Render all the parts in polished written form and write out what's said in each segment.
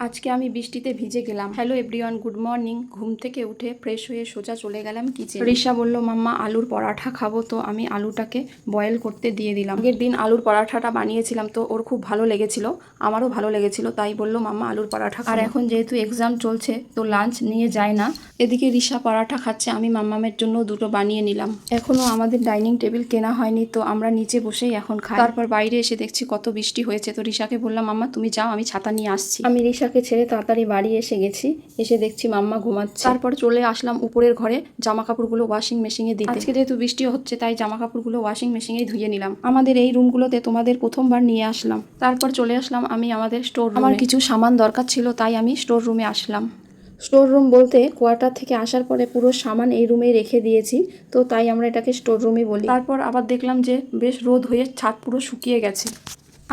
আজকে আমি বৃষ্টিতে ভিজে গেলাম। Hello everyone, good morning. ঘুম থেকে উঠে ফ্রেশ হয়ে সোজা চলে গেলাম কিচেনে। রিশা বলল মাম্মা আলুর পরাঠা খাবো, তো আমি আলুটাকে বয়েল করতে দিয়ে দিলাম। আগের দিন আলুর পরাঠাটা বানিয়েছিলাম, তো ওর খুব ভালো লেগেছিল, আমারও ভালো লেগেছিল, তাই বললো মাম্মা আলুর পরাঠা। আর এখন যেহেতু এক্সাম চলছে তো লাঞ্চ নিয়ে যায় না। এদিকে রিশা পরাঠা খাচ্ছে, আমি মাম্মামের জন্য দুটো বানিয়ে নিলাম। এখনো আমাদের ডাইনিং টেবিল কেনা হয়নি, তো আমরা নিচে বসেই এখন খাই। তারপর বাইরে এসে দেখছি কত বৃষ্টি হয়েছে, তো রিশাকে বললাম মাম্মা তুমি যাও, আমি ছাতা নিয়ে আসছি। আমি রিশাকে ছেড়ে তাড়াতাড়ি বাড়ি এসে গেছি। এসে দেখছি মাম্মা ঘুমাচ্ছে। তারপর চলে আসলাম উপরের ঘরে জামা কাপড়গুলো ওয়াশিং মেশিনে দিতে। আজকে যেহেতু বৃষ্টি হচ্ছে তাই জামা কাপড়গুলো ওয়াশিং মেশিনে ধুয়ে নিলাম। আমাদের এই রুমগুলোতে তোমাদের প্রথমবার নিয়ে আসলাম। তারপর চলে আসলাম আমি আমাদের স্টোর রুমে। আমার কিছু সামান দরকার ছিল, তাই আমি স্টোর রুমে আসলাম। স্টোর রুম বলতে কোয়ার্টার থেকে আসার পরে পুরো সামান এই রুমে রেখে দিয়েছি, তো তাই আমরা এটাকে স্টোর রুমই বলি। তারপর আবার দেখলাম যে বেশ রোদ হয়ে ছাদ পুরো শুকিয়ে গেছে।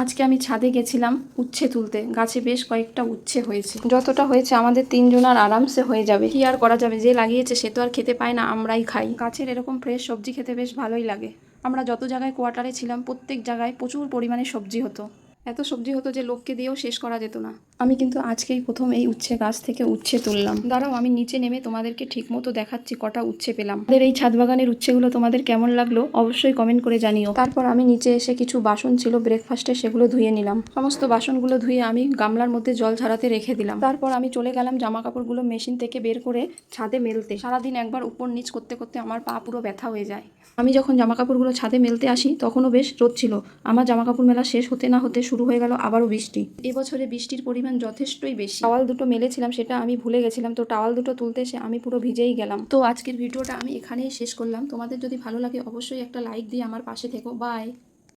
আজকে আমি ছাদে গেছিলাম উচ্ছে তুলতে, গাছে বেশ কয়েকটা উচ্ছে হয়েছে। যতটা হয়েছে আমাদের তিনজনের আরামসে হয়ে যাবে। কি আর করা যাবে, যে লাগিয়েছে সে তো আর খেতে পায় না, আমরাই খাই। গাছের এরকম ফ্রেশ সবজি খেতে বেশ ভালোই লাগে। আমরা যত জায়গায় কোয়ার্টারে ছিলাম প্রত্যেক জায়গায় প্রচুর পরিমাণে সবজি হতো। এত সবজি হতো যে লোককে দিয়েও শেষ করা যেত না। আমি কিন্তু আজকেই প্রথম এই উচ্ছে গাছ থেকে উচ্ছে তুললাম। দাঁড়াও আমি নিচে নেমে তোমাদেরকে ঠিক মতো দেখাচ্ছি কটা উচ্ছে পেলাম। আমাদের এই ছাদ বাগানের উচ্ছেগুলো তোমাদের কেমন লাগলো অবশ্যই কমেন্ট করে জানিও। তারপর আমি নিচে এসে কিছু বাসন ছিল ব্রেকফাস্টে, সেগুলো ধুয়ে নিলাম। সমস্ত বাসনগুলো ধুয়ে আমি গামলার মধ্যে জল ঝরাতে রেখে দিলাম। তারপর আমি চলে গেলাম জামা কাপড়গুলো মেশিন থেকে বের করে ছাদে মেলতে। সারাদিন একবার উপর নিচ করতে করতে আমার পা পুরো ব্যথা হয়ে যায়। আমি যখন জামা কাপড়গুলো ছাদে মেলতে আসি তখনও বেশ রোদ ছিল। আমার জামা কাপড় মেলা শেষ হতে না হতে শুরু হয়ে গেল আবারও বৃষ্টি। এবছরে বৃষ্টির পরিমাণ যথেষ্টই বেশি। টাওয়াল দুটো মেলেছিলাম, সেটা আমি ভুলে গেছিলাম, তো টাওয়াল দুটো তুলতে এসে আমি পুরো ভিজেই গেলাম। তো আজকের ভিডিওটা আমি এখানেই শেষ করলাম। তোমাদের যদি ভালো লাগে অবশ্যই একটা লাইক দিয়ে আমার পাশে থেকো। বাই।